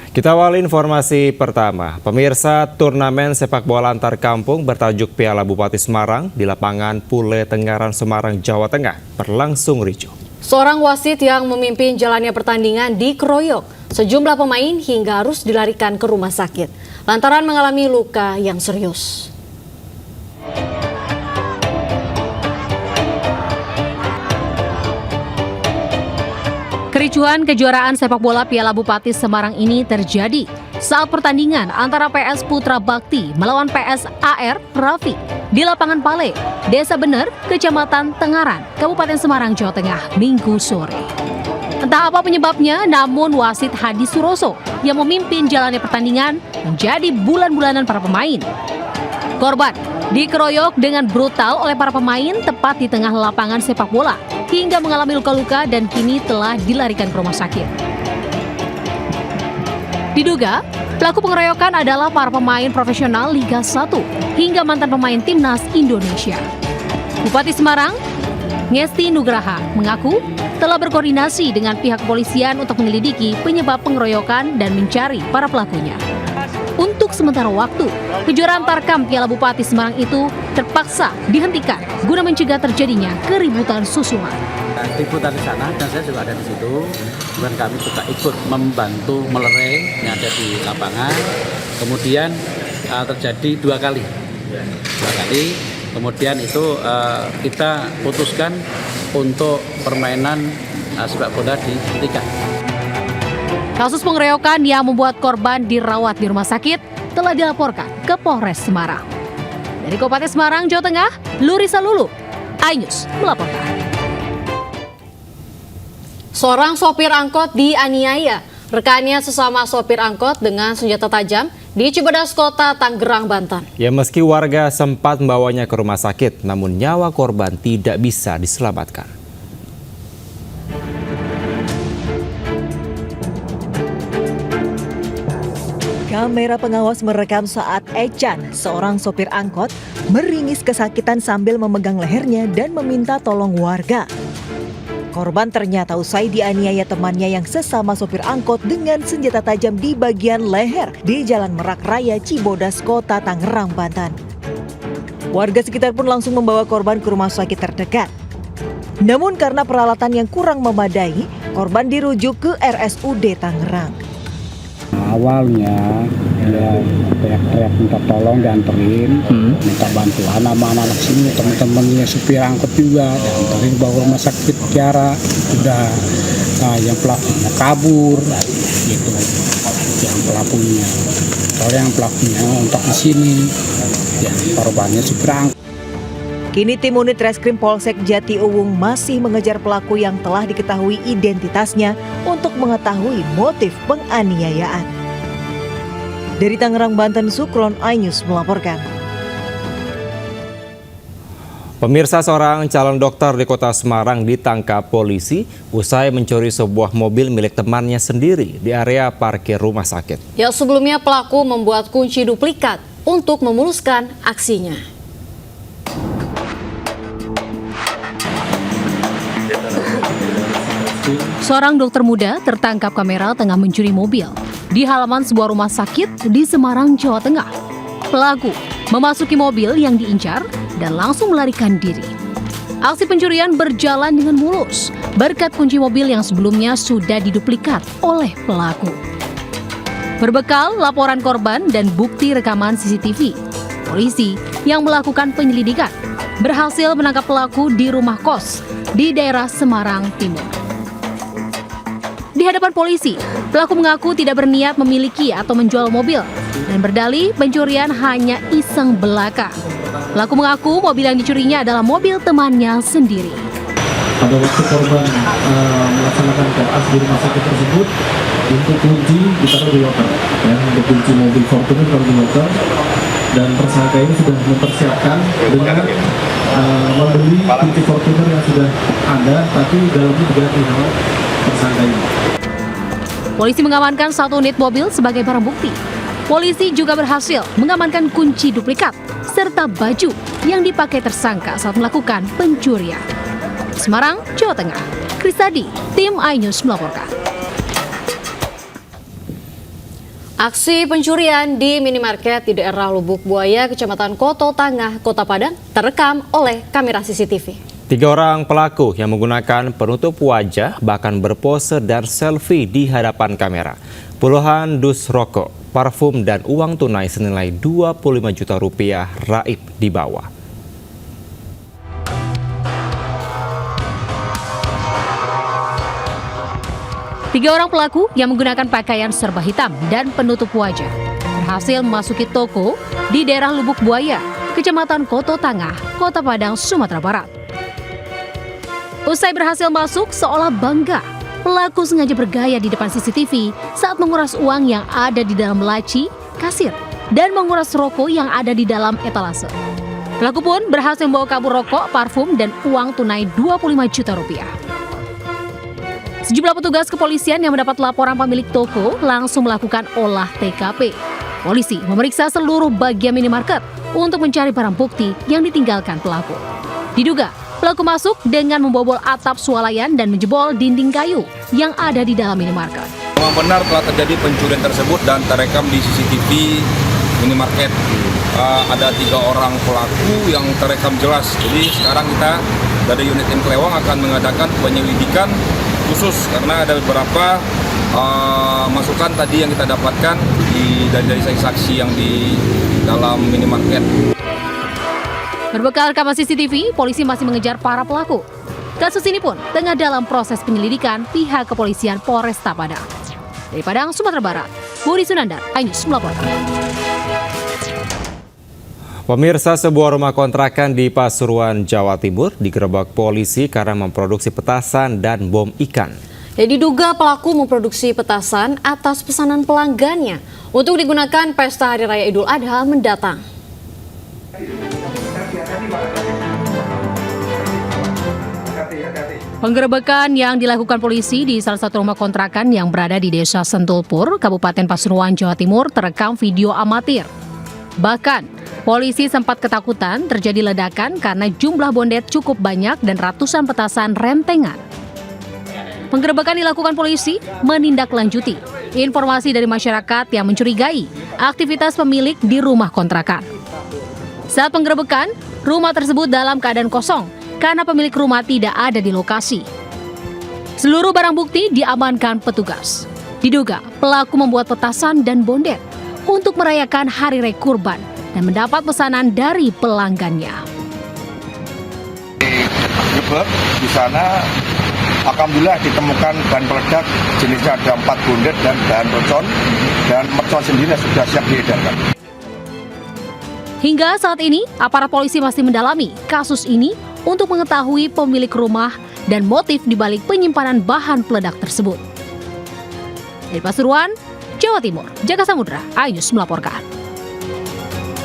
Kita awali informasi pertama. Pemirsa, turnamen sepak bola antar kampung bertajuk Piala Bupati Semarang di lapangan Pule Tengaran, Semarang, Jawa Tengah berlangsung ricuh. Seorang wasit yang memimpin jalannya pertandingan dikeroyok. Sejumlah pemain hingga harus dilarikan ke rumah sakit lantaran mengalami luka yang serius. Kericuhan kejuaraan sepak bola Piala Bupati Semarang ini terjadi saat pertandingan antara PS Putra Bakti melawan PS AR Rafi di lapangan Pale, Desa Bener, Kecamatan Tengaran, Kabupaten Semarang, Jawa Tengah, Minggu sore. Entah apa penyebabnya, namun wasit Hadi Suroso yang memimpin jalannya pertandingan menjadi bulan-bulanan para pemain. Korban dikeroyok dengan brutal oleh para pemain tepat di tengah lapangan sepak bola hingga mengalami luka-luka dan kini telah dilarikan ke rumah sakit. Diduga, pelaku pengeroyokan adalah para pemain profesional Liga 1 hingga mantan pemain Timnas Indonesia. Bupati Semarang, Ngesti Nugraha, mengaku telah berkoordinasi dengan pihak kepolisian untuk menyelidiki penyebab pengeroyokan dan mencari para pelakunya. Untuk sementara waktu, kejuaraan Tarkam Piala Bupati Semarang itu terpaksa dihentikan guna mencegah terjadinya keributan susulan. Keributan di sana dan saya juga ada di situ. Dan kami juga ikut membantu melerai yang ada di lapangan. Kemudian terjadi dua kali. Kemudian itu kita putuskan untuk permainan sepak bola dihentikan. Kasus pengeroyokan yang membuat korban dirawat di rumah sakit telah dilaporkan ke Polres Semarang. Dari Kabupaten Semarang, Jawa Tengah, Lurisa Lulu, iNews melaporkan. Seorang sopir angkot dianiaya rekannya sesama sopir angkot dengan senjata tajam di Cibodas Kota, Tangerang, Banten. Ya, meski warga sempat membawanya ke rumah sakit, namun nyawa korban tidak bisa diselamatkan. Kamera pengawas merekam saat Echan, seorang sopir angkot, meringis kesakitan sambil memegang lehernya dan meminta tolong warga. Korban ternyata usai dianiaya temannya yang sesama sopir angkot dengan senjata tajam di bagian leher di Jalan Merak Raya, Cibodas Kota, Tangerang, Banten. Warga sekitar pun langsung membawa korban ke rumah sakit terdekat. Namun karena peralatan yang kurang memadai, korban dirujuk ke RSUD Tangerang. Awalnya dia teriak-teriak minta tolong dianterin, minta bantuan sama anak-anak sini, teman-temannya supir angkot juga dianterin bawa ke rumah sakit Kiara. Udah yang pelakunya kabur gitu, yang pelakunya untuk di sini, yang korbannya supir angkot. Kini tim unit Reskrim Polsek Jati Uwung masih mengejar pelaku yang telah diketahui identitasnya untuk mengetahui motif penganiayaan. Dari Tangerang, Banten, Sukron, iNews melaporkan. Pemirsa, seorang calon dokter di Kota Semarang ditangkap polisi usai mencuri sebuah mobil milik temannya sendiri di area parkir rumah sakit. Ya, sebelumnya pelaku membuat kunci duplikat untuk memuluskan aksinya. Seorang dokter muda tertangkap kamera tengah mencuri mobil di halaman sebuah rumah sakit di Semarang, Jawa Tengah. Pelaku memasuki mobil yang diincar dan langsung melarikan diri. Aksi pencurian berjalan dengan mulus berkat kunci mobil yang sebelumnya sudah diduplikat oleh pelaku. Berbekal laporan korban dan bukti rekaman CCTV, polisi yang melakukan penyelidikan berhasil menangkap pelaku di rumah kos di daerah Semarang Timur. Di hadapan polisi, pelaku mengaku tidak berniat memiliki atau menjual mobil dan berdalih pencurian hanya iseng belaka. Pelaku mengaku mobil yang dicurinya adalah mobil temannya sendiri. Pada waktu korban melaksanakan koas di rumah sakit tersebut, untuk kunci ditaruh di loker, ya, untuk kunci mobil Fortuner ditaruh di loker, dan tersangka ini sudah mempersiapkan dengan membeli kunci Fortuner yang sudah ada, tapi dalamnya diganti sama tersangka ini. Polisi mengamankan satu unit mobil sebagai barang bukti. Polisi juga berhasil mengamankan kunci duplikat serta baju yang dipakai tersangka saat melakukan pencurian. Semarang, Jawa Tengah, Krisadi, tim iNews melaporkan. Aksi pencurian di minimarket di daerah Lubuk Buaya, Kecamatan Koto Tangah, Kota Padang terekam oleh kamera CCTV. 3 orang pelaku yang menggunakan penutup wajah bahkan berpose dan selfie di hadapan kamera. Puluhan dus rokok, parfum dan uang tunai senilai 25 juta rupiah raib dibawa. Tiga orang pelaku yang menggunakan pakaian serba hitam dan penutup wajah berhasil memasuki toko di daerah Lubuk Buaya, Kecamatan Koto Tangah, Kota Padang, Sumatera Barat. Usai berhasil masuk seolah bangga, pelaku sengaja bergaya di depan CCTV saat menguras uang yang ada di dalam laci, kasir, dan menguras rokok yang ada di dalam etalase. Pelaku pun berhasil membawa kabur rokok, parfum, dan uang tunai 25 juta rupiah. Sejumlah petugas kepolisian yang mendapat laporan pemilik toko langsung melakukan olah TKP. Polisi memeriksa seluruh bagian minimarket untuk mencari barang bukti yang ditinggalkan pelaku. Diduga, pelaku masuk dengan membobol atap swalayan dan menjebol dinding kayu yang ada di dalam minimarket. Memang benar telah terjadi pencurian tersebut dan terekam di CCTV minimarket. Ada 3 orang pelaku yang terekam jelas. Jadi sekarang kita dari unit M Kelewang akan mengadakan penyelidikan khusus karena ada beberapa masukan tadi yang kita dapatkan dari saksi-saksi yang di dalam minimarket. Berbekal rekaman CCTV, polisi masih mengejar para pelaku. Kasus ini pun tengah dalam proses penyelidikan pihak kepolisian Polresta Padang. Dari Padang, Sumatera Barat, Budi Sunandar, iNews melaporkan. Pemirsa, sebuah rumah kontrakan di Pasuruan, Jawa Timur digerebek polisi karena memproduksi petasan dan bom ikan. Diduga pelaku memproduksi petasan atas pesanan pelanggannya untuk digunakan pesta Hari Raya Idul Adha mendatang. Penggerebekan yang dilakukan polisi di salah satu rumah kontrakan yang berada di Desa Sentulpur, Kabupaten Pasuruan, Jawa Timur terekam video amatir. Bahkan, polisi sempat ketakutan terjadi ledakan karena jumlah bondet cukup banyak dan ratusan petasan rentengan. Penggerebekan dilakukan polisi menindaklanjuti informasi dari masyarakat yang mencurigai aktivitas pemilik di rumah kontrakan. Saat penggerebekan, rumah tersebut dalam keadaan kosong karena pemilik rumah tidak ada di lokasi. Seluruh barang bukti diamankan petugas. Diduga pelaku membuat petasan dan bondet untuk merayakan Hari Raya Kurban dan mendapat pesanan dari pelanggannya. Di sana alhamdulillah ditemukan bahan peledak jenisnya ada 4 bondet dan bahan mercon, dan mercon sendiri sudah siap diedarkan. Hingga saat ini, aparat polisi masih mendalami kasus ini untuk mengetahui pemilik rumah dan motif dibalik penyimpanan bahan peledak tersebut. Dari Pasuruan, Jawa Timur, Jaka Samudra, iNews melaporkan.